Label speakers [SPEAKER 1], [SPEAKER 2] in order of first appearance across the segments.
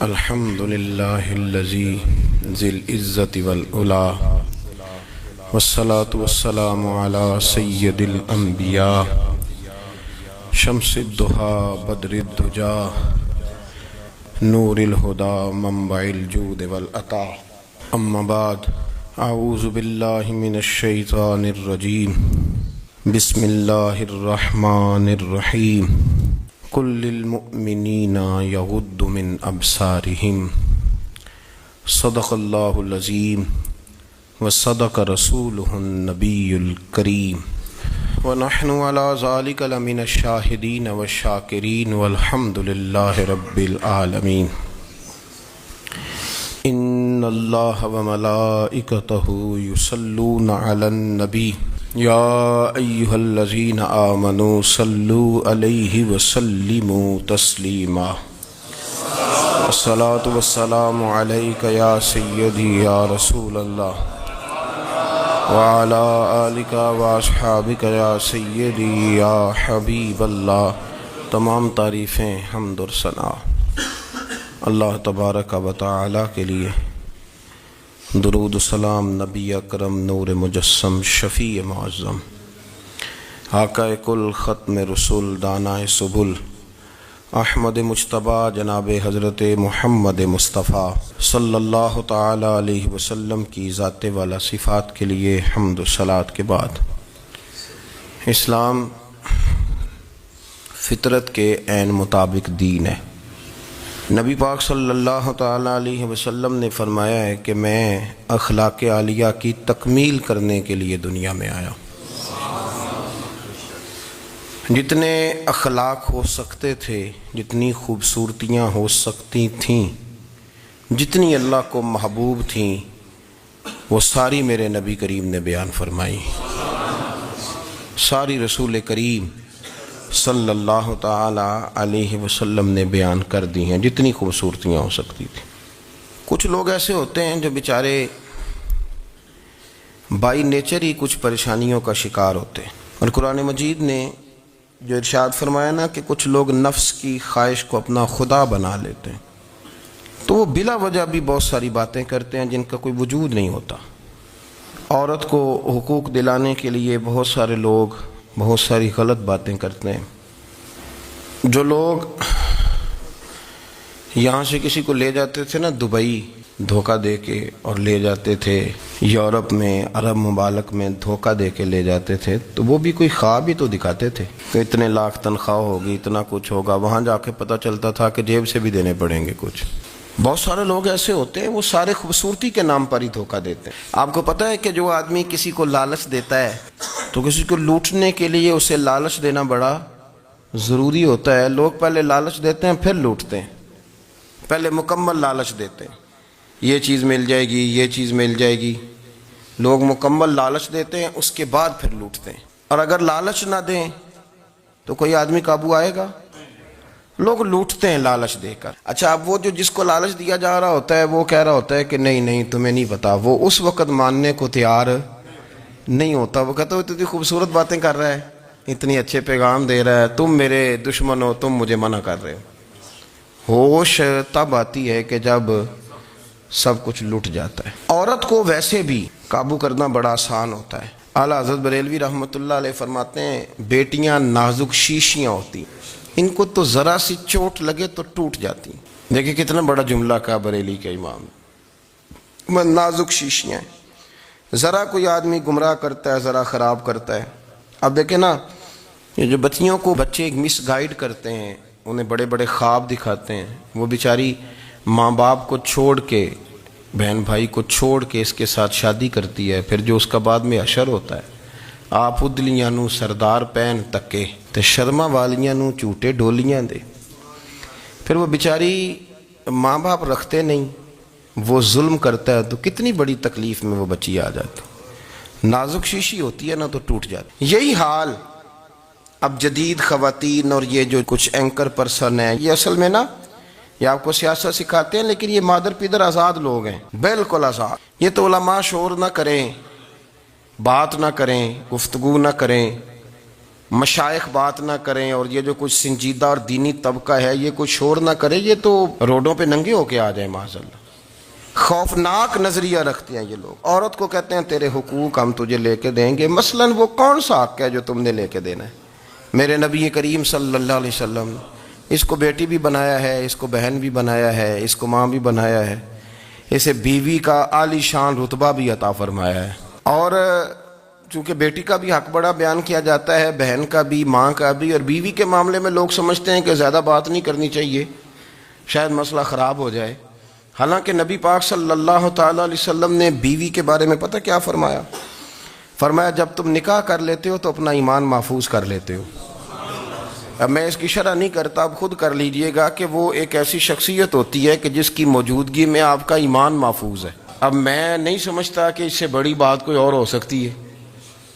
[SPEAKER 1] الحمد لله الذي ذي العزة والعلا والصلاة والسلام على سيد الأنبياء شمس الضحى بدر الدجى نور الهدى منبع الجود والعطاء. أما بعد، أعوذ بالله من الشيطان الرجيم. بسم الله الرحمن الرحيم. قل للمؤمنين يغضوا من أبصارهم صدق الله العظيم وصدق رسوله النبي الكريم ونحن على ذلك لمن الشاهدين والشاكرين والحمد لله رب العالمين. إن الله وملائكته يصلون على النبي يا أيها الذين آمنوا صلوا عليه وسلموا تسليما. الصلاة والسلام عليك يا سيدي يا رسول الله وعلى آلك وأصحابك يا سيدي يا حبيب الله. تمام تعریفیں حمد اور ثنا اللہ تبارک و تعالی کے لیے. درود و سلام نبی اکرم نور مجسم شفیع معظم آقا کل ختم رسول دانائے سبل احمد مجتبی جناب حضرت محمد مصطفیٰ صلی اللہ تعالی علیہ وسلم کی ذات والا صفات کے لیے حمد و صلات کے بعد، اسلام فطرت کے عین مطابق دین ہے. نبی پاک صلی اللہ تعالی علیہ وسلم نے فرمایا ہے کہ میں اخلاق عالیہ کی تکمیل کرنے کے لیے دنیا میں آیا. جتنے اخلاق ہو سکتے تھے، جتنی خوبصورتیاں ہو سکتی تھیں، جتنی اللہ کو محبوب تھیں، وہ ساری میرے نبی کریم نے بیان فرمائی. ساری رسول کریم صلی اللہ تعالی علیہ وسلم نے بیان کر دی ہیں جتنی خوبصورتیاں ہو سکتی تھیں. کچھ لوگ ایسے ہوتے ہیں جو بیچارے بائی نیچر ہی کچھ پریشانیوں کا شکار ہوتے ہیں، اور قرآن مجید نے جو ارشاد فرمایا نا کہ کچھ لوگ نفس کی خواہش کو اپنا خدا بنا لیتے ہیں، تو وہ بلا وجہ بھی بہت ساری باتیں کرتے ہیں جن کا کوئی وجود نہیں ہوتا. عورت کو حقوق دلانے کے لیے بہت سارے لوگ بہت ساری غلط باتیں کرتے ہیں. جو لوگ یہاں سے کسی کو لے جاتے تھے نا دبئی دھوکہ دے کے، اور لے جاتے تھے یورپ میں، عرب ممالک میں دھوکہ دے کے لے جاتے تھے، تو وہ بھی کوئی خواب ہی تو دکھاتے تھے کہ اتنے لاکھ تنخواہ ہوگی، اتنا کچھ ہوگا. وہاں جا کے پتہ چلتا تھا کہ جیب سے بھی دینے پڑیں گے کچھ. بہت سارے لوگ ایسے ہوتے ہیں، وہ سارے خوبصورتی کے نام پر ہی دھوکہ دیتے ہیں. آپ کو پتہ ہے کہ جو آدمی کسی کو لالچ دیتا ہے تو کسی کو لوٹنے کے لیے اسے لالچ دینا بڑا ضروری ہوتا ہے. لوگ پہلے لالچ دیتے ہیں پھر لوٹتے ہیں. پہلے مکمل لالچ دیتے ہیں، یہ چیز مل جائے گی، یہ چیز مل جائے گی. لوگ مکمل لالچ دیتے ہیں، اس کے بعد پھر لوٹتے ہیں. اور اگر لالچ نہ دیں تو کوئی آدمی قابو آئے گا؟ لوگ لوٹتے ہیں لالچ دے کر. اچھا، اب وہ جو جس کو لالچ دیا جا رہا ہوتا ہے وہ کہہ رہا ہوتا ہے کہ نہیں نہیں تمہیں نہیں پتا، وہ اس وقت ماننے کو تیار نہیں ہوتا. وہ کہتا ہے اتنی خوبصورت باتیں کر رہا ہے، اتنی اچھے پیغام دے رہا ہے، تم میرے دشمن ہو، تم مجھے منع کر رہے ہو. ہوش تب آتی ہے کہ جب سب کچھ لٹ جاتا ہے. عورت کو ویسے بھی قابو کرنا بڑا آسان ہوتا ہے. اعلیٰ حضرت بریلوی رحمۃ اللہ علیہ فرماتے ہیں بیٹیاں نازک شیشیاں ہوتی، ان کو تو ذرا سی چوٹ لگے تو ٹوٹ جاتی. دیکھیں کتنا بڑا جملہ کہا بریلی کے امام. نازک شیشیاں ہیں، ذرا کوئی آدمی گمراہ کرتا ہے، ذرا خراب کرتا ہے. اب دیکھیں نا، یہ جو بچیوں کو بچے مس گائیڈ کرتے ہیں، انہیں بڑے بڑے خواب دکھاتے ہیں، وہ بیچاری ماں باپ کو چھوڑ کے، بہن بھائی کو چھوڑ کے اس کے ساتھ شادی کرتی ہے. پھر جو اس کا بعد میں حشر ہوتا ہے، آپ ادلیاں نو سردار پہن تکے تے شرما والیاں نو جھوٹے ڈولیاں دے. پھر وہ بیچاری ماں باپ رکھتے نہیں، وہ ظلم کرتا ہے، تو کتنی بڑی تکلیف میں وہ بچی آ جاتی. نازک شیشی ہوتی ہے نا تو ٹوٹ جاتی. یہی حال اب جدید خواتین اور یہ جو کچھ اینکر پرسن ہیں، یہ اصل میں نا یہ آپ کو سیاست سکھاتے ہیں، لیکن یہ مادر پیدر آزاد لوگ ہیں، بالکل آزاد. یہ تو علماء شور نہ کریں، بات نہ کریں، گفتگو نہ کریں، مشائخ بات نہ کریں اور یہ جو کچھ سنجیدہ اور دینی طبقہ ہے یہ کچھ شور نہ کرے، یہ تو روڈوں پہ ننگے ہو کے آ جائیں معاذ اللہ۔ خوفناک نظریہ رکھتے ہیں یہ لوگ۔ عورت کو کہتے ہیں تیرے حقوق ہم تجھے لے کے دیں گے، مثلاً وہ کون سا حق ہے جو تم نے لے کے دینا ہے؟ میرے نبی کریم صلی اللہ علیہ وسلم اس کو بیٹی بھی بنایا ہے، اس کو بہن بھی بنایا ہے، اس کو ماں بھی بنایا ہے، اسے بیوی کا عالی شان رتبہ بھی عطا فرمایا ہے۔ اور چونکہ بیٹی کا بھی حق بڑا بیان کیا جاتا ہے، بہن کا بھی، ماں کا بھی، اور بیوی کے معاملے میں لوگ سمجھتے ہیں کہ زیادہ بات نہیں کرنی چاہیے، شاید مسئلہ خراب ہو جائے۔ حالانکہ نبی پاک صلی اللہ تعالیٰ علیہ وسلم نے بیوی کے بارے میں پتہ کیا فرمایا؟ فرمایا جب تم نکاح کر لیتے ہو تو اپنا ایمان محفوظ کر لیتے ہو۔ اب میں اس کی شرح نہیں کرتا، اب خود کر لیجئے گا کہ وہ ایک ایسی شخصیت ہوتی ہے کہ جس کی موجودگی میں آپ کا ایمان محفوظ ہے۔ اب میں نہیں سمجھتا کہ اس سے بڑی بات کوئی اور ہو سکتی ہے،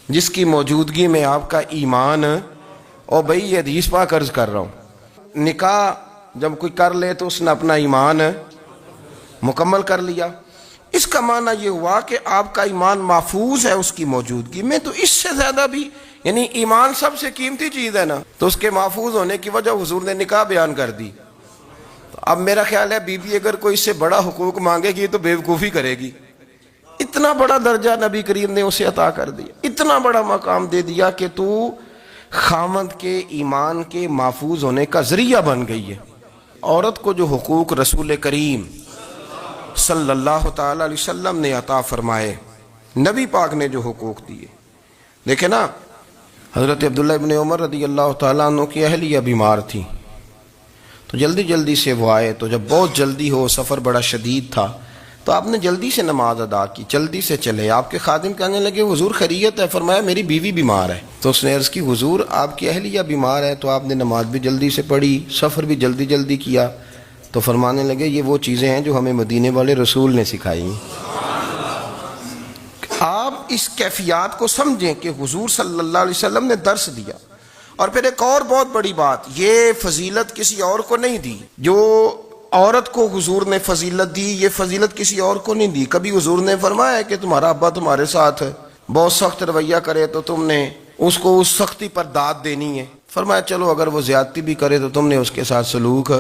[SPEAKER 1] جس کی موجودگی میں آپ کا ایمان، اور بھئی یہ حدیث پاک عرض کر رہا ہوں، نکاح جب کوئی کر لے تو اس نے اپنا ایمان مکمل کر لیا۔ اس کا معنی یہ ہوا کہ آپ کا ایمان محفوظ ہے اس کی موجودگی میں، تو اس سے زیادہ بھی، یعنی ایمان سب سے قیمتی چیز ہے نا، تو اس کے محفوظ ہونے کی وجہ حضور نے نکاح بیان کر دی۔ اب میرا خیال ہے بی بی اگر کوئی اس سے بڑا حقوق مانگے گی تو بیوقوفی کرے گی۔ اتنا بڑا درجہ نبی کریم نے اسے عطا کر دیا، اتنا بڑا مقام دے دیا کہ تو خامد کے ایمان کے محفوظ ہونے کا ذریعہ بن گئی ہے۔ عورت کو جو حقوق رسول کریم صلی اللہ تعالی علیہ وسلم نے عطا فرمائے، نبی پاک نے جو حقوق دیے، دیکھیں نا، حضرت عبداللہ ابن عمر رضی اللہ تعالیٰ عنہ کی اہلیہ بیمار تھی، تو جلدی جلدی سے وہ آئے، تو جب بہت جلدی ہو، سفر بڑا شدید تھا، تو آپ نے جلدی سے نماز ادا کی، جلدی سے چلے۔ آپ کے خادم کہنے لگے حضور خیریت ہے؟ فرمایا میری بیوی بیمار ہے۔ تو اس نے عرض کی حضور آپ کی اہلیہ بیمار ہے، تو آپ نے نماز بھی جلدی سے پڑھی، سفر بھی جلدی جلدی کیا۔ تو فرمانے لگے یہ وہ چیزیں ہیں جو ہمیں مدینے والے رسول نے سکھائی۔ آپ اس کیفیات کو سمجھیں کہ حضور صلی اللہ علیہ وسلم نے درس دیا۔ اور پھر ایک اور بہت بڑی بات، یہ فضیلت کسی اور کو نہیں دی، جو عورت کو حضور نے فضیلت دی، یہ فضیلت کسی اور کو نہیں دی۔ کبھی حضور نے فرمایا کہ تمہارا ابا تمہارے ساتھ بہت سخت رویہ کرے تو تم نے اس کو اس سختی پر داد دینی ہے؟ فرمایا چلو اگر وہ زیادتی بھی کرے تو تم نے اس کے ساتھ سلوک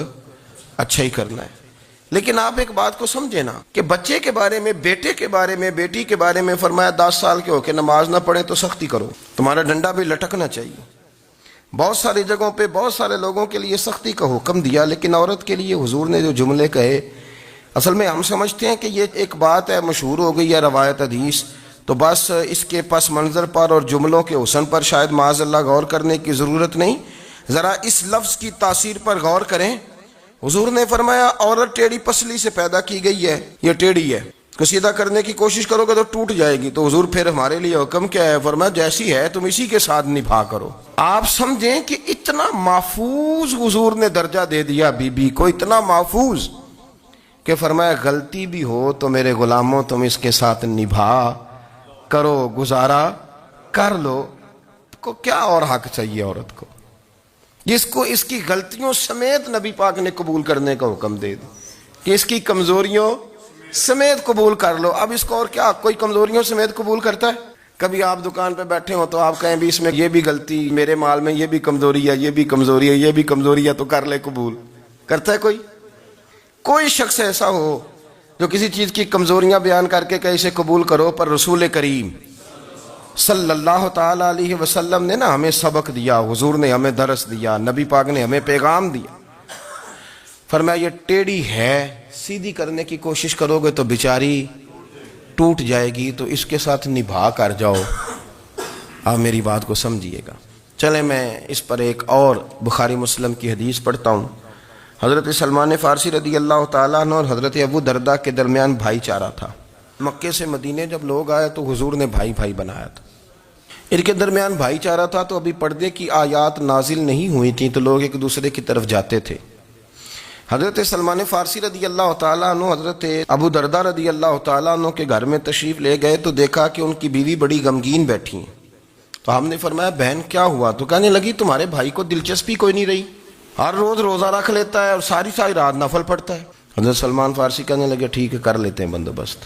[SPEAKER 1] اچھا ہی کرنا ہے۔ لیکن آپ ایک بات کو سمجھے نا کہ بچے کے بارے میں، بیٹے کے بارے میں، بیٹی کے بارے میں فرمایا 10 سال کے ہو کے نماز نہ پڑھیں تو سختی کرو، تمہارا ڈنڈا بھی لٹکنا چاہیے۔ بہت ساری جگہوں پہ بہت سارے لوگوں کے لیے سختی کا حکم دیا، لیکن عورت کے لیے حضور نے جو جملے کہے، اصل میں ہم سمجھتے ہیں کہ یہ ایک بات ہے، مشہور ہو گئی ہے روایت حدیث، تو بس اس کے پس منظر پر اور جملوں کے حسن پر شاید معاذ اللہ غور کرنے کی ضرورت نہیں، ذرا اس لفظ کی تاثیر پر غور کریں۔ حضور نے فرمایا عورت ٹیڑھی پسلی سے پیدا کی گئی ہے، یہ ٹیڑھی ہے، کو سیدھا کرنے کی کوشش کرو گے تو ٹوٹ جائے گی۔ تو حضور پھر ہمارے لیے حکم کیا ہے؟ فرمایا جیسی ہے تم اسی کے ساتھ نبھا کرو۔ آپ سمجھیں کہ اتنا محفوظ حضور نے درجہ دے دیا بی بی کو، اتنا محفوظ کہ فرمایا غلطی بھی ہو تو میرے غلاموں تم اس کے ساتھ نبھا کرو، گزارا کر لو۔ کو کیا اور حق چاہیے عورت کو، جس کو اس کی غلطیوں سمیت نبی پاک نے قبول کرنے کا حکم دے دی کہ اس کی کمزوریوں سمیت قبول کر لو۔ اب اس کو اور کیا کوئی کمزوریوں سمیت قبول کرتا ہے؟ کبھی آپ دکان پہ بیٹھے ہو تو آپ کہیں بھی اس میں یہ بھی غلطی، میرے مال میں یہ بھی کمزوری ہے، یہ بھی کمزوری ہے، یہ بھی کمزوری ہے، تو کر لے قبول؟ کرتا ہے کوئی؟ کوئی شخص ایسا ہو جو کسی چیز کی کمزوریاں بیان کر کے کہ اسے قبول کرو؟ پر رسول کریم صلی اللہ تعالی علیہ وسلم نے نا ہمیں سبق دیا، حضور نے ہمیں درس دیا، نبی پاک نے ہمیں پیغام دیا۔ فرمایا یہ ٹیڑھی ہے، سیدھی کرنے کی کوشش کرو گے تو بیچاری ٹوٹ جائے گی، تو اس کے ساتھ نبھا کر جاؤ۔ آپ میری بات کو سمجھیے گا۔ چلیں میں اس پر ایک اور بخاری مسلم کی حدیث پڑھتا ہوں۔ حضرت سلمان فارسی رضی اللہ تعالیٰ عنہ اور حضرت ابو درداء کے درمیان بھائی چارہ تھا۔ مکے سے مدینے جب لوگ آئے تو حضور نے بھائی بھائی بنایا تھا، ان کے درمیان بھائی چارہ تھا، تو ابھی پردے کی آیات نازل نہیں ہوئی تھیں، تو لوگ ایک دوسرے کی طرف جاتے تھے۔ حضرت سلمان فارسی رضی اللہ تعالیٰ عنہ حضرت ابو درداء رضی اللہ تعالیٰ عنہ کے گھر میں تشریف لے گئے تو دیکھا کہ ان کی بیوی بڑی غمگین بیٹھی ہیں۔ تو ہم نے فرمایا بہن کیا ہوا؟ تو کہنے لگی تمہارے بھائی کو دلچسپی کوئی نہیں رہی، ہر روز روزہ رکھ لیتا ہے اور ساری ساری رات نفل پڑھتا ہے۔ حضرت سلمان فارسی کہنے لگے ٹھیک ہے کر لیتے ہیں بندوبست۔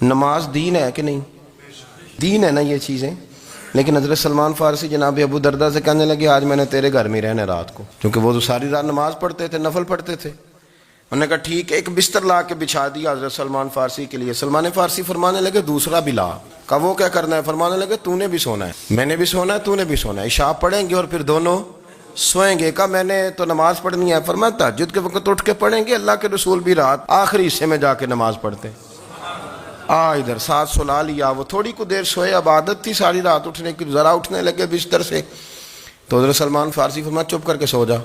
[SPEAKER 1] نماز دین ہے کہ نہیں؟ دین ہے نا یہ چیزیں؟ لیکن حضرت سلمان فارسی جناب ابو دردہ سے کہنے لگے آج میں نے تیرے گھر میں رہنا رات کو، کیونکہ وہ تو ساری رات نماز پڑھتے تھے، نفل پڑھتے تھے۔ انہوں نے کہا ٹھیک ہے، ایک بستر لا کے بچھا دیا حضرت سلمان فارسی کے لیے۔ سلمان فارسی فرمانے لگے دوسرا بھی لا۔ کہا وہ کیا کرنا ہے؟ فرمانے لگے تو نے بھی سونا ہے، میں نے بھی سونا ہے، تو نے بھی سونا ہے، عشاء پڑھیں گے اور پھر دونوں سوئیں گے۔ کہا میں نے تو نماز پڑھنی ہے۔ فرمایا تہجد کے وقت اٹھ کے پڑھیں گے، اللہ کے رسول بھی رات آخری حصے میں جا کے نماز پڑھتے ہیں۔ ادھر ساتھ سلا لیا، وہ تھوڑی کو دیر سوئے، اب عادت تھی ساری رات اٹھنے کی، ذرا اٹھنے لگے بستر سے تو حضرت سلمان فارسی فرمایا چپ کر کے سو جا،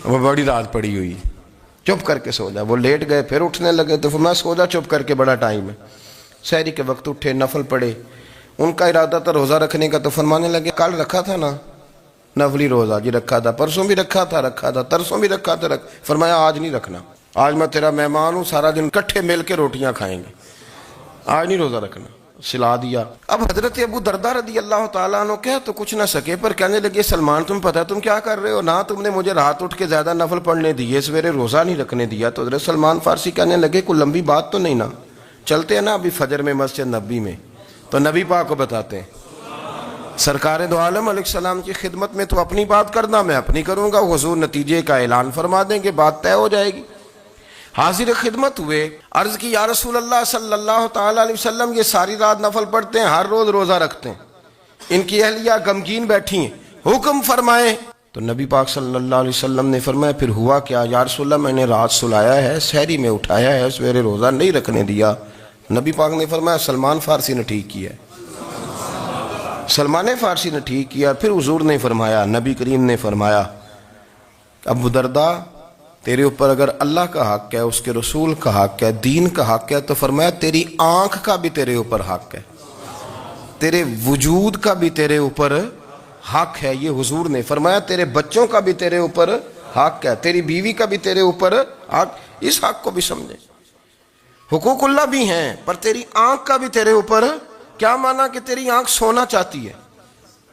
[SPEAKER 1] وہ بڑی رات پڑی ہوئی، چپ کر کے سو جا۔ وہ لیٹ گئے، پھر اٹھنے لگے تو فرمایا سو جا چپ کر کے، بڑا ٹائم ہے۔ سحری کے وقت اٹھے، نفل پڑھے، ان کا ارادہ تھا روزہ رکھنے کا، تو فرمانے لگے کل رکھا تھا نا نفلی روزہ؟ جی رکھا تھا۔ پرسوں بھی رکھا تھا، ترسوں بھی رکھا تھا۔ فرمایا آج نہیں رکھنا، آج میں تیرا مہمان ہوں، سارا دن کٹھے مل کے روٹیاں کھائیں گے، آج نہیں روزہ رکھنا۔ سلا دیا۔ اب حضرت ابو دردہ رضی اللہ تعالیٰ عنہ کہہ تو کچھ نہ سکے، پر کہنے لگے سلمان تم پتہ تم کیا کر رہے ہو، نہ تم نے مجھے رات اٹھ کے زیادہ نفل پڑھنے دیے، سویرے روزہ نہیں رکھنے دیا۔ تو حضرت سلمان فارسی کہنے لگے کوئی لمبی بات تو نہیں نا، چلتے ہیں نا ابھی فجر میں مسجد نبی میں، تو نبی پاک کو بتاتے ہیں سرکار دو عالم علیہ السلام کی خدمت میں تو اپنی بات کرنا، میں اپنی کروں گا، حضور نتیجے کا اعلان فرما دیں گے، بات طے ہو جائے گی۔ حاضر خدمت ہوئے، عرض کی یا رسول اللہ صلی اللہ تعالیٰ علیہ وسلم یہ ساری رات نفل پڑھتے ہیں، ہر روز روزہ رکھتے ہیں، ان کی اہلیہ غمگین بیٹھی ہیں، حکم فرمائیں۔ تو نبی پاک صلی اللہ علیہ وسلم نے فرمایا پھر ہوا کیا؟ یا رسول اللہ میں نے رات سلایا ہے، سحری میں اٹھایا ہے، سویرے روزہ نہیں رکھنے دیا۔ نبی پاک نے فرمایا سلمان فارسی نے ٹھیک کیا، سلمان فارسی نے ٹھیک کیا۔ پھر حضور نے فرمایا، نبی کریم نے فرمایا ابو دردہ تیرے اوپر اگر اللہ کا حق ہے، اس کے رسول کا حق ہے، دین کا حق ہے، تو فرمایا تیری آنکھ کا بھی تیرے اوپر حق ہے، تیرے وجود کا بھی تیرے اوپر حق ہے۔ یہ حضور نے فرمایا تیرے بچوں کا بھی تیرے اوپر حق ہے، تیری بیوی کا بھی تیرے اوپر حق۔ اس حق کو بھی سمجھے، حقوق اللہ بھی ہیں، پر تیری آنکھ کا بھی تیرے اوپر کیا مانا کہ تیری آنکھ سونا چاہتی ہے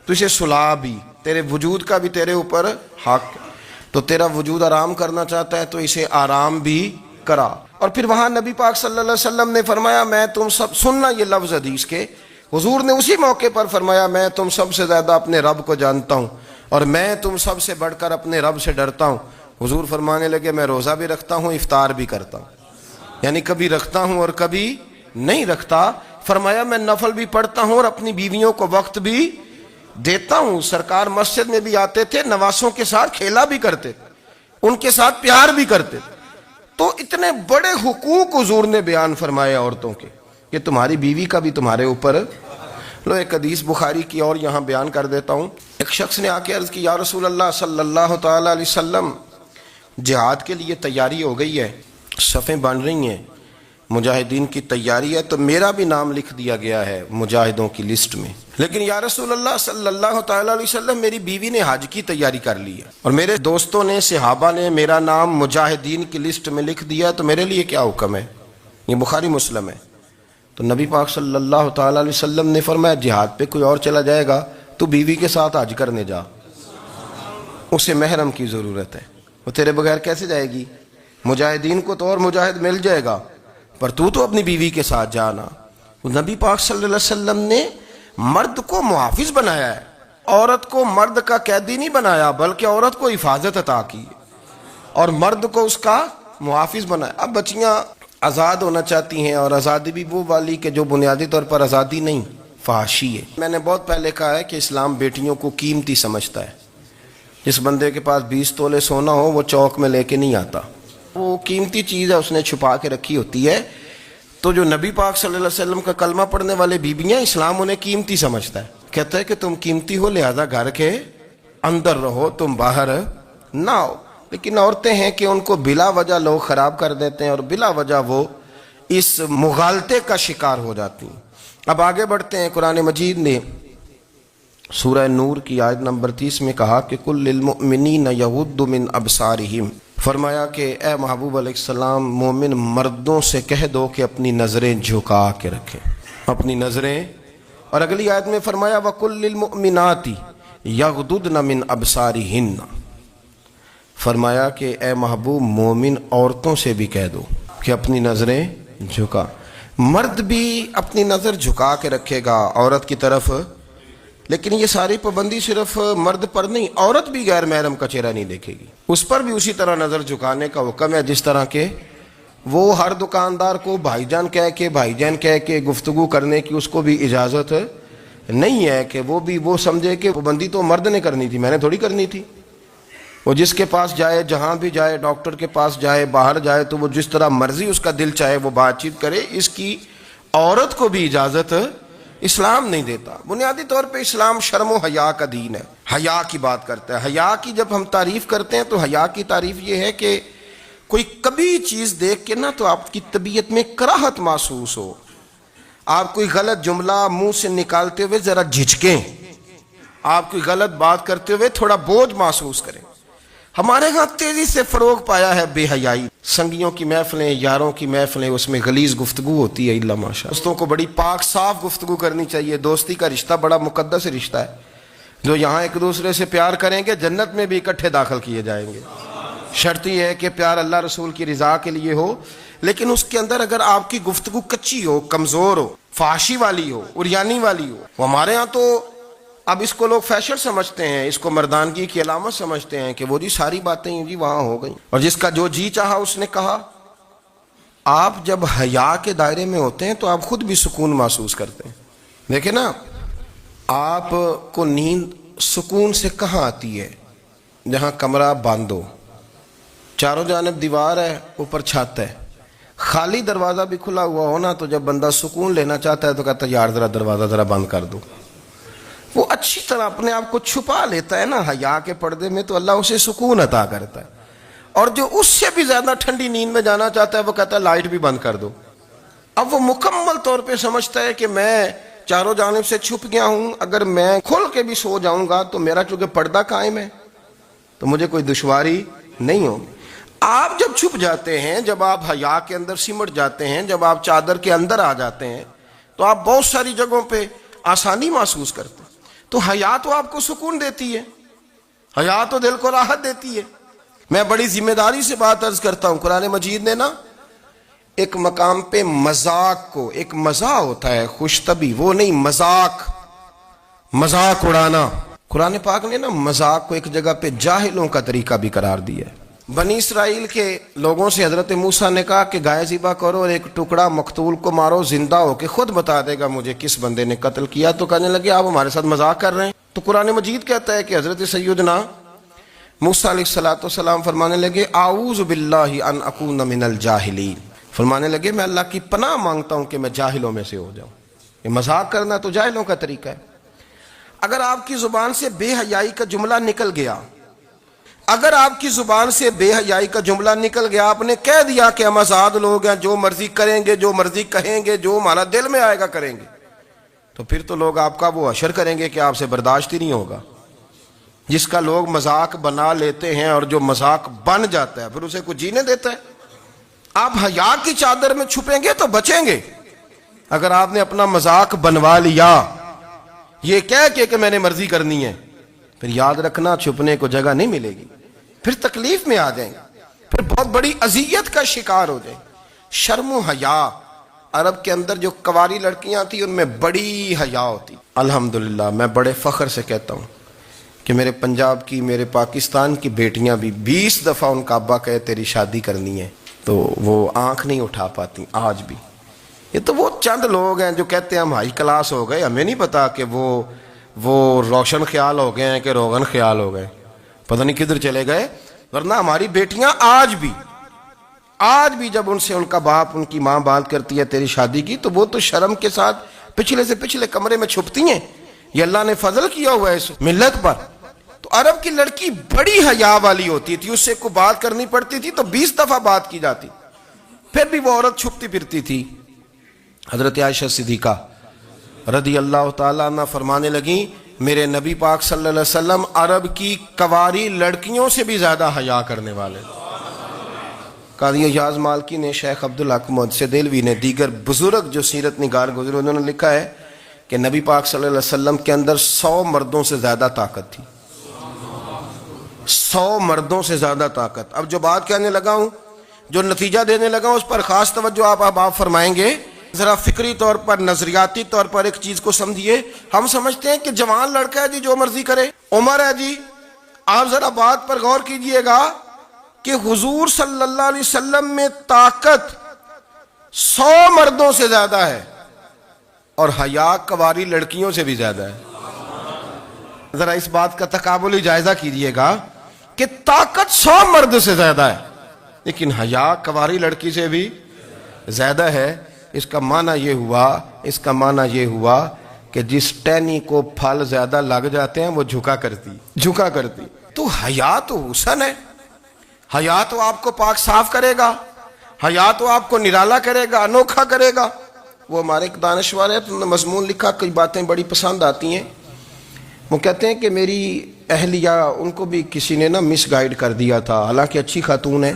[SPEAKER 1] تو اسے سلا بھی، تیرے وجود کا بھی تیرے اوپر حق ہے، تو تیرا وجود آرام کرنا چاہتا ہے تو اسے آرام بھی کرا۔ اور پھر وہاں نبی پاک صلی اللہ علیہ وسلم نے فرمایا میں تم سب، سننا یہ لفظ حدیث کے، حضور نے اسی موقع پر فرمایا میں تم سب سے زیادہ اپنے رب کو جانتا ہوں اور میں تم سب سے بڑھ کر اپنے رب سے ڈرتا ہوں۔ حضور فرمانے لگے میں روزہ بھی رکھتا ہوں، افطار بھی کرتا ہوں، یعنی کبھی رکھتا ہوں اور کبھی نہیں رکھتا۔ فرمایا میں نفل بھی پڑھتا ہوں اور اپنی بیویوں کو وقت بھی دیتا ہوں۔ سرکار مسجد میں بھی آتے تھے، نواسوں کے ساتھ کھیلا بھی کرتے تھے، ان کے ساتھ پیار بھی کرتے تھے۔ تو اتنے بڑے حقوق حضور نے بیان فرمائے عورتوں کے کہ تمہاری بیوی کا بھی تمہارے اوپر۔ لو ایک حدیث بخاری کی اور یہاں بیان کر دیتا ہوں۔ ایک شخص نے آ کے عرض کی یا رسول اللہ صلی اللہ تعالیٰ علیہ وسلم جہاد کے لیے تیاری ہو گئی ہے، صفیں بن رہی ہیں، مجاہدین کی تیاری ہے، تو میرا بھی نام لکھ دیا گیا ہے مجاہدوں کی لسٹ میں، لیکن یا رسول اللہ صلی اللہ تعالیٰ علیہ وسلم میری بیوی نے حج کی تیاری کر لی ہے اور میرے دوستوں نے، صحابہ نے میرا نام مجاہدین کی لسٹ میں لکھ دیا، تو میرے لیے کیا حکم ہے؟ یہ بخاری مسلم ہے۔ تو نبی پاک صلی اللہ تعالیٰ علیہ وسلم نے فرمایا جہاد پہ کوئی اور چلا جائے گا تو بیوی کے ساتھ حج کرنے جا، اسے محرم کی ضرورت ہے، وہ تیرے بغیر کیسے جائے گی؟ مجاہدین کو تو اور مجاہد مل جائے گا، پر تو اپنی بیوی کے ساتھ جانا۔ نبی پاک صلی اللہ علیہ وسلم نے مرد کو محافظ بنایا ہے، عورت کو مرد کا قیدی نہیں بنایا، بلکہ عورت کو حفاظت عطا کی اور مرد کو اس کا محافظ بنایا۔ اب بچیاں آزاد ہونا چاہتی ہیں، اور آزادی بھی وہ والی کہ جو بنیادی طور پر آزادی نہیں، فحاشی ہے۔ میں نے بہت پہلے کہا ہے کہ اسلام بیٹیوں کو قیمتی سمجھتا ہے۔ جس بندے کے پاس 20 تولے سونا ہو وہ چوک میں لے کے نہیں آتا، وہ قیمتی چیز ہے، اس نے چھپا کے رکھی ہوتی ہے۔ تو جو نبی پاک صلی اللہ علیہ وسلم کا کلمہ پڑھنے والے بیویاں، اسلام انہیں قیمتی سمجھتا ہے، کہتا ہے کہ تم قیمتی ہو لہذا گھر کے اندر رہو، تم باہر نہ ہو۔ لیکن عورتیں ہیں کہ ان کو بلا وجہ لوگ خراب کر دیتے ہیں اور بلا وجہ وہ اس مغالطے کا شکار ہو جاتی ہیں۔ اب آگے بڑھتے ہیں۔ قرآن مجید نے سورہ نور کی آیت نمبر 30 میں کہا کہ کل للمؤمنین یغضوا من ابصارہم، فرمایا کہ اے محبوب علیہ السلام مومن مردوں سے کہہ دو کہ اپنی نظریں جھکا کے رکھیں، اپنی نظریں۔ اور اگلی آیت میں فرمایا وَقُلْ لِلْمُؤْمِنَاتِ يَغْضُضْنَ مِنْ أَبْصَارِهِنَّ، فرمایا کہ اے محبوب مومن عورتوں سے بھی کہہ دو کہ اپنی نظریں جھکا۔ مرد بھی اپنی نظر جھکا کے رکھے گا، عورت کی طرف لیکن یہ ساری پابندی صرف مرد پر نہیں، عورت بھی غیر محرم کا چہرہ نہیں دیکھے گی، اس پر بھی اسی طرح نظر جھکانے کا حکم ہے جس طرح کہ وہ ہر دکاندار کو بھائی جان کہہ کے گفتگو کرنے کی اس کو بھی اجازت نہیں ہے کہ وہ سمجھے کہ پابندی تو مرد نے کرنی تھی، میں نے تھوڑی کرنی تھی۔ وہ جس کے پاس جائے، جہاں بھی جائے، ڈاکٹر کے پاس جائے، باہر جائے، تو وہ جس طرح مرضی اس کا دل چاہے وہ بات چیت کرے، اس کی عورت کو بھی اجازت اسلام نہیں دیتا۔ بنیادی طور پہ اسلام شرم و حیا کا دین ہے، حیا کی بات کرتا ہے۔ حیا کی جب ہم تعریف کرتے ہیں تو حیا کی تعریف یہ ہے کہ کوئی کبھی چیز دیکھ کے نا تو آپ کی طبیعت میں کراہت محسوس ہو، آپ کوئی غلط جملہ منہ سے نکالتے ہوئے ذرا جھجکیں، آپ کوئی غلط بات کرتے ہوئے تھوڑا بوجھ محسوس کریں۔ ہمارے ہاں تیزی سے فروغ پایا ہے بے حیائی، سنگیوں کی محفلیں، یاروں کی محفلیں، اس میں غلیظ گفتگو ہوتی ہے، الا ماشاء۔ دوستوں کو بڑی پاک صاف گفتگو کرنی چاہیے۔ دوستی کا رشتہ بڑا مقدس رشتہ ہے، جو یہاں ایک دوسرے سے پیار کریں گے جنت میں بھی اکٹھے داخل کیے جائیں گے۔ شرط یہ ہے کہ پیار اللہ رسول کی رضا کے لیے ہو، لیکن اس کے اندر اگر آپ کی گفتگو کچی ہو، کمزور ہو، فحاشی والی ہو، عریانی والی ہو، وہ ہمارے ہاں تو اب اس کو لوگ فیشن سمجھتے ہیں، اس کو مردانگی کی علامت سمجھتے ہیں کہ وہ جی ساری باتیں جی وہاں ہو گئیں، اور جس کا جو جی چاہا اس نے کہا۔ آپ جب حیا کے دائرے میں ہوتے ہیں تو آپ خود بھی سکون محسوس کرتے ہیں۔ دیکھیں نا، آپ کو نیند سکون سے کہاں آتی ہے؟ جہاں کمرہ بند ہو، چاروں جانب دیوار ہے، اوپر چھت ہے، خالی دروازہ بھی کھلا ہوا ہونا تو جب بندہ سکون لینا چاہتا ہے تو کہتا ہے یار ذرا دروازہ ذرا بند کر دو۔ وہ اچھی طرح اپنے آپ کو چھپا لیتا ہے نا حیا کے پردے میں، تو اللہ اسے سکون عطا کرتا ہے۔ اور جو اس سے بھی زیادہ ٹھنڈی نیند میں جانا چاہتا ہے وہ کہتا ہے لائٹ بھی بند کر دو۔ اب وہ مکمل طور پہ سمجھتا ہے کہ میں چاروں جانب سے چھپ گیا ہوں، اگر میں کھل کے بھی سو جاؤں گا تو میرا چونکہ پردہ قائم ہے تو مجھے کوئی دشواری نہیں ہوگی۔ آپ جب چھپ جاتے ہیں، جب آپ حیا کے اندر سمٹ جاتے ہیں، جب آپ چادر کے اندر آ جاتے ہیں تو آپ بہت ساری جگہوں پہ آسانی محسوس کرتے ہیں۔ تو حیا تو آپ کو سکون دیتی ہے، حیا تو دل کو راحت دیتی ہے۔ میں بڑی ذمہ داری سے بات عرض کرتا ہوں، قرآن مجید نے نا ایک مقام پہ مذاق کو، ایک مزاح ہوتا ہے خوش طبی، وہ نہیں مذاق اڑانا، قرآن پاک نے نا مذاق کو ایک جگہ پہ جاہلوں کا طریقہ بھی قرار دیا ہے۔ بنی اسرائیل کے لوگوں سے حضرت موسیٰ نے کہا کہ گائے ذبح کرو اور ایک ٹکڑا مقتول کو مارو، زندہ ہو کے خود بتا دے گا مجھے کس بندے نے قتل کیا۔ تو کہنے لگے آپ ہمارے ساتھ مذاق کر رہے ہیں۔ تو قرآن مجید کہتا ہے کہ حضرت سیدنا موسیٰ علیہ السلام فرمانے لگے اعوذ باللہ ان اکون من الجاہلین، فرمانے لگے میں اللہ کی پناہ مانگتا ہوں کہ میں جاہلوں میں سے ہو جاؤں۔ یہ مذاق کرنا تو جاہلوں کا طریقہ ہے۔ اگر آپ کی زبان سے بے حیائی کا جملہ نکل گیا، اگر آپ کی زبان سے بے حیائی کا جملہ نکل گیا، آپ نے کہہ دیا کہ ہم آزاد لوگ ہیں، جو مرضی کریں گے، جو مرضی کہیں گے، جو ہمارا دل میں آئے گا کریں گے، تو پھر تو لوگ آپ کا وہ حشر کریں گے کہ آپ سے برداشت ہی نہیں ہوگا۔ جس کا لوگ مذاق بنا لیتے ہیں اور جو مذاق بن جاتا ہے پھر اسے کوئی جینے دیتا ہے؟ آپ حیا کی چادر میں چھپیں گے تو بچیں گے۔ اگر آپ نے اپنا مذاق بنوا لیا یہ کہہ کے کہ میں نے مرضی کرنی ہے، پھر یاد رکھنا چھپنے کو جگہ نہیں ملے گی، پھر تکلیف میں آ جائیں گے، پھر بہت بڑی اذیت کا شکار ہو جائیں۔ شرم و حیا، عرب کے اندر جو کواری لڑکیاں تھیں ان میں بڑی حیا ہوتی۔ الحمدللہ میں بڑے فخر سے کہتا ہوں کہ میرے پنجاب کی، میرے پاکستان کی بیٹیاں بھی 20 دفعہ ان کا ابا کہے تیری شادی کرنی ہے تو وہ آنکھ نہیں اٹھا پاتی آج بھی۔ یہ تو وہ چند لوگ ہیں جو کہتے ہیں ہم ہائی کلاس ہو گئے، ہمیں نہیں پتا کہ وہ روشن خیال ہو گئے ہیں کہ روغن خیال ہو گئے، پتہ نہیں کدھر چلے گئے۔ ورنہ ہماری بیٹیاں آج بھی جب ان سے ان کا باپ، ان کی ماں بات کرتی ہے تیری شادی کی، تو وہ تو شرم کے ساتھ پچھلے سے پچھلے کمرے میں چھپتی ہیں۔ یہ اللہ نے فضل کیا ہوا ہے اس ملت پر۔ تو عرب کی لڑکی بڑی حیا والی ہوتی تھی، اس سے کوئی بات کرنی پڑتی تھی تو 20 دفعہ بات کی جاتی، پھر بھی وہ عورت چھپتی پھرتی تھی۔ حضرت عائشہ صدیقہ رضی اللہ تعالیٰ عنہ فرمانے لگیں میرے نبی پاک صلی اللہ علیہ وسلم عرب کی کواری لڑکیوں سے بھی زیادہ حیا کرنے والے۔ قاضی اعجاز مالکی نے، شیخ عبدالحق محدث دہلوی نے، دیگر بزرگ جو سیرت نگار گزرے انہوں نے لکھا ہے کہ نبی پاک صلی اللہ علیہ وسلم کے اندر 100 مردوں سے زیادہ طاقت تھی، 100 مردوں سے زیادہ طاقت۔ اب جو بات کہنے لگا ہوں، جو نتیجہ دینے لگا ہوں، اس پر خاص توجہ آپ فرمائیں گے ذرا فکری طور پر، نظریاتی طور پر ایک چیز کو سمجھیے. ہم سمجھتے ہیں کہ جوان لڑکا ہے جی جو مرضی کرے، عمر ہے جی. آپ ذرا بات پر غور کیجئے گا کہ حضور صلی اللہ علیہ وسلم میں طاقت 100 مردوں سے زیادہ ہے اور حیا کنواری لڑکیوں سے بھی زیادہ ہے. ذرا اس بات کا تقابلی جائزہ کیجئے گا کہ طاقت 100 مرد سے زیادہ ہے لیکن حیا کنواری لڑکی سے بھی زیادہ ہے. اس کا معنی یہ ہوا کہ جس ٹہنی کو پھل زیادہ لگ جاتے ہیں وہ جھکا کرتی. تو حیا تو حسن ہے، حیا تو آپ کو پاک صاف کرے گا، حیا تو آپ کو نرالا کرے گا، انوکھا کرے گا. وہ ہمارے ایک دانشور ہے، تو انہوں نے مضمون لکھا، کئی باتیں بڑی پسند آتی ہیں. وہ کہتے ہیں کہ میری اہلیہ، ان کو بھی کسی نے مس گائیڈ کر دیا تھا، حالانکہ اچھی خاتون ہے،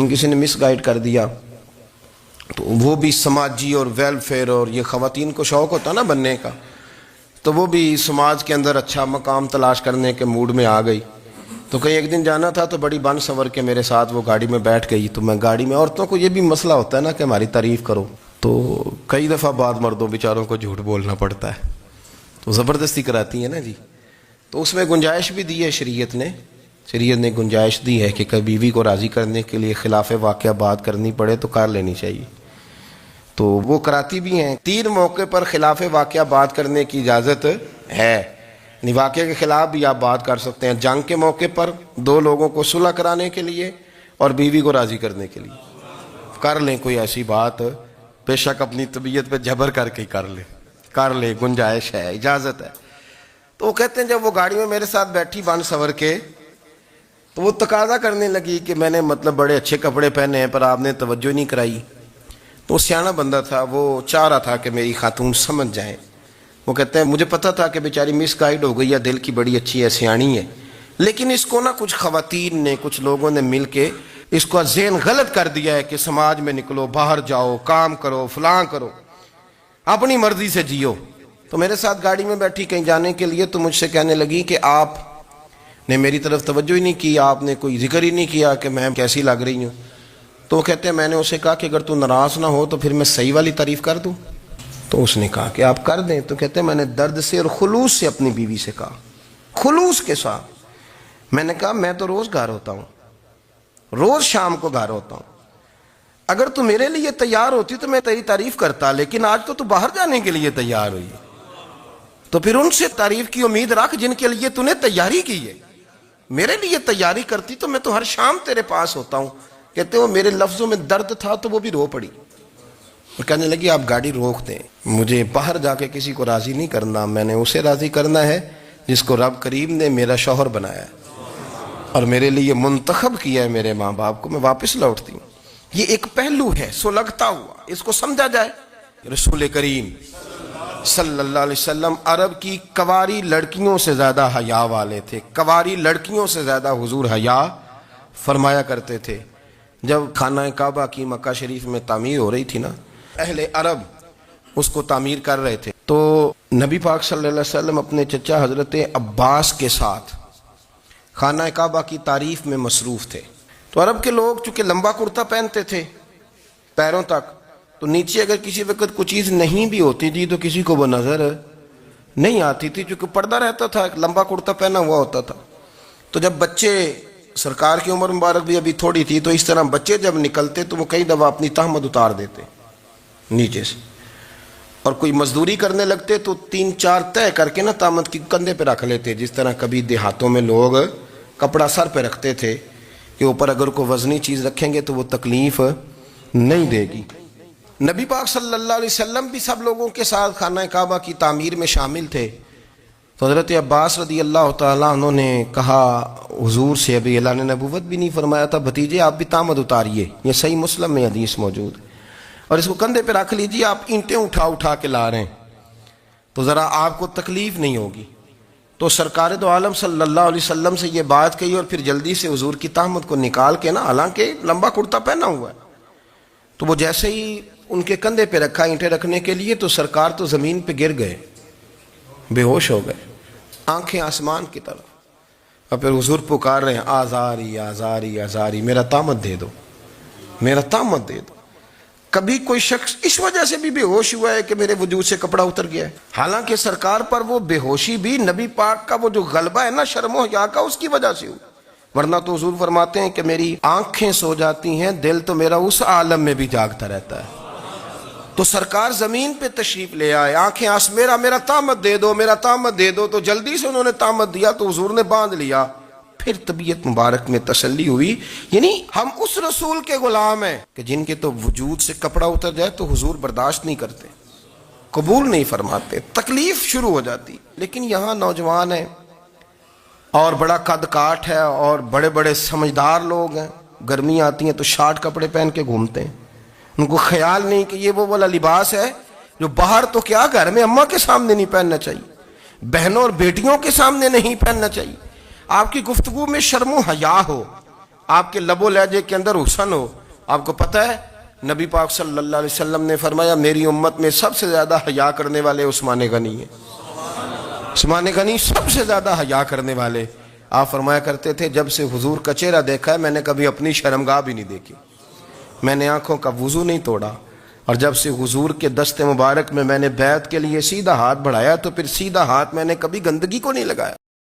[SPEAKER 1] کسی نے مس گائیڈ کر دیا. تو وہ بھی سماجی اور ویلفیئر اور یہ خواتین کو شوق ہوتا نا بننے کا، تو وہ بھی سماج کے اندر اچھا مقام تلاش کرنے کے موڈ میں آ گئی. تو کہیں ایک دن جانا تھا تو بڑی بن سنور کے میرے ساتھ وہ گاڑی میں بیٹھ گئی. تو میں گاڑی میں، عورتوں کو یہ بھی مسئلہ ہوتا ہے نا کہ ہماری تعریف کرو، تو کئی دفعہ بعد مردوں بیچاروں کو جھوٹ بولنا پڑتا ہے، تو زبردستی کراتی ہیں نا جی. تو اس میں گنجائش بھی دی ہے شریعت نے گنجائش دی ہے کہ کبھی بیوی کو راضی کرنے کے لیے خلاف واقعہ بات کرنی پڑے تو کر لینی چاہیے. تو وہ کراتی بھی ہیں. 3 موقع پر خلاف واقعہ بات کرنے کی اجازت ہے، یعنی واقعے کے خلاف بھی آپ بات کر سکتے ہیں. جنگ کے موقع پر 2 لوگوں کو صلح کرانے کے لیے اور بیوی کو راضی کرنے کے لیے کر لیں کوئی ایسی بات، بے شک اپنی طبیعت پہ جبر کر کے کر لیں، گنجائش ہے، اجازت ہے. تو وہ کہتے ہیں جب وہ گاڑی میں میرے ساتھ بیٹھی بن سنور کے، تو وہ تقاضا کرنے لگی کہ میں نے بڑے اچھے کپڑے پہنے ہیں پر آپ نے توجہ نہیں کرائی. تو وہ سیاںا بندہ تھا، وہ چاہ رہا تھا کہ میری خاتون سمجھ جائیں. وہ کہتے ہیں مجھے پتا تھا کہ بیچاری مس گائیڈ ہو گئی ہے، دل کی بڑی اچھی ہے، سیاਣੀ ہے، لیکن اس کو کچھ خواتین نے، کچھ لوگوں نے مل کے اس کو ذہن غلط کر دیا ہے کہ سماج میں نکلو، باہر جاؤ، کام کرو، فلاں کرو، اپنی مرضی سے جیو. تو میرے ساتھ گاڑی میں بیٹھی کہیں جانے کے لیے، تو مجھ سے کہنے لگی کہ آپ نے میری طرف توجہ ہی نہیں کی، آپ نے کوئی ذکر ہی نہیں کیا کہ میں کیسی لگ رہی ہوں. تو وہ کہتے ہیں میں نے اسے کہا کہ اگر تو ناراض نہ ہو تو پھر میں صحیح والی تعریف کر دوں. تو اس نے کہا کہ آپ کر دیں. تو کہتے ہیں میں نے درد سے اور خلوص سے اپنی بیوی سے کہا، خلوص کے ساتھ. میں نے کہا میں تو روز گھر ہوتا ہوں، روز شام کو گھر ہوتا ہوں، اگر تو میرے لیے تیار ہوتی تو میں تیری تعریف کرتا، لیکن آج تو باہر جانے کے لیے تیار ہوئی، تو پھر ان سے تعریف کی امید رکھ جن کے لیے تو نے تیاری کی ہے. میرے لیے تیاری کرتی تو میں تو ہر شام تیرے پاس ہوتا ہوں. کہتے وہ میرے لفظوں میں درد تھا تو وہ بھی رو پڑی. اور کہنے لگی آپ گاڑی روک دیں، مجھے باہر جا کے کسی کو راضی نہیں کرنا، میں نے اسے راضی کرنا ہے جس کو رب کریم نے میرا شوہر بنایا ہے اور میرے لیے منتخب کیا ہے میرے ماں باپ کو. میں واپس لوٹتی ہوں. یہ ایک پہلو ہے سلگتا ہوا، اس کو سمجھا جائے. رسول کریم صلی اللہ علیہ وسلم عرب کی کنواری لڑکیوں سے زیادہ حیا والے تھے، کنواری لڑکیوں سے زیادہ حضور حیا فرمایا کرتے تھے. جب خانہ کعبہ کی مکہ شریف میں تعمیر ہو رہی تھی نا، اہل عرب اس کو تعمیر کر رہے تھے، تو نبی پاک صلی اللہ علیہ وسلم اپنے چچا حضرت عباس کے ساتھ خانہ کعبہ کی تعریف میں مصروف تھے. تو عرب کے لوگ چونکہ لمبا کرتا پہنتے تھے پیروں تک، تو نیچے اگر کسی وقت کوئی چیز نہیں بھی ہوتی تھی تو کسی کو وہ نظر نہیں آتی تھی، چونکہ پردہ رہتا تھا، ایک لمبا کرتا پہنا ہوا ہوتا تھا. تو جب بچے، سرکار کی عمر مبارک بھی ابھی تھوڑی تھی، تو اس طرح بچے جب نکلتے تو وہ کئی دفعہ اپنی تہمت اتار دیتے نیچے سے، اور کوئی مزدوری کرنے لگتے تو 3-4 طے کر کے تہمت کی کندھے پہ رکھ لیتے، جس طرح کبھی دیہاتوں میں لوگ کپڑا سر پہ رکھتے تھے کہ اوپر اگر کوئی وزنی چیز رکھیں گے تو وہ تکلیف نہیں دے گی. نبی پاک صلی اللہ علیہ وسلم بھی سب لوگوں کے ساتھ خانہ کعبہ کی تعمیر میں شامل تھے. تو حضرت عباس رضی اللہ تعالیٰ عنہ نے کہا حضور سے، ابھی اللہ نے نبوت بھی نہیں فرمایا تھا، بھتیجے آپ بھی تہمت اتاریے، یہ صحیح مسلم میں حدیث موجود ہے، اور اس کو کندھے پہ رکھ لیجیے، آپ اینٹیں اٹھا کے لا رہے ہیں تو ذرا آپ کو تکلیف نہیں ہوگی. تو سرکار دو عالم صلی اللہ علیہ وسلم سے یہ بات کہی اور پھر جلدی سے حضور کی تہمت کو نکال کے حالانکہ لمبا کرتا پہنا ہوا ہے، تو وہ جیسے ہی ان کے کندھے پہ رکھا اینٹیں رکھنے کے لیے، تو سرکار تو زمین پہ گر گئے، بے ہوش ہو گئے، آنکھیں آسمان کی طرف. اور پھر حضور پکار رہے ہیں آزاری آزاری آزاری، میرا تہمت دے دو، میرا تہمت دے دو. کبھی کوئی شخص اس وجہ سے بھی بے ہوش ہوا ہے کہ میرے وجود سے کپڑا اتر گیا ہے؟ حالانکہ سرکار پر وہ بے ہوشی بھی نبی پاک کا وہ جو غلبہ ہے نا شرم و حیا کا، اس کی وجہ سے ہوئی، ورنہ تو حضور فرماتے ہیں کہ میری آنکھیں سو جاتی ہیں، دل تو میرا اس عالم میں بھی جاگتا رہتا ہے۔ تو سرکار زمین پہ تشریف لے آئے، آنکھیں میرا تامت دے دو، میرا تامت دے دو، تو جلدی سے انہوں نے تامت دیا تو حضور نے باندھ لیا، پھر طبیعت مبارک میں تسلی ہوئی۔ یعنی ہم اس رسول کے غلام ہیں کہ جن کے تو وجود سے کپڑا اتر جائے تو حضور برداشت نہیں کرتے، قبول نہیں فرماتے، تکلیف شروع ہو جاتی۔ لیکن یہاں نوجوان ہیں اور بڑا قد کاٹ ہے اور بڑے بڑے سمجھدار لوگ ہیں، گرمی آتی ہیں تو شارٹ کپڑے پہن کے گھومتے ہیں، ان کو خیال نہیں کہ یہ وہ والا لباس ہے جو باہر تو کیا گھر میں اماں کے سامنے نہیں پہننا چاہیے، بہنوں اور بیٹیوں کے سامنے نہیں پہننا چاہیے۔ آپ کی گفتگو میں شرم و حیا ہو، آپ کے لب و لہجے کے اندر حسن ہو۔ آپ کو پتہ ہے نبی پاک صلی اللہ علیہ وسلم نے فرمایا میری امت میں سب سے زیادہ حیا کرنے والے عثمان غنی ہیں، عثمان غنی سب سے زیادہ حیا کرنے والے۔ آپ فرمایا کرتے تھے جب سے حضور کا چہرہ دیکھا ہے میں نے کبھی اپنی شرمگاہ بھی نہیں دیکھی، میں نے آنکھوں کا وضو نہیں توڑا، اور جب سے حضور کے دست مبارک میں نے بیعت کے لیے سیدھا ہاتھ بڑھایا تو پھر سیدھا ہاتھ میں نے کبھی گندگی کو نہیں لگایا۔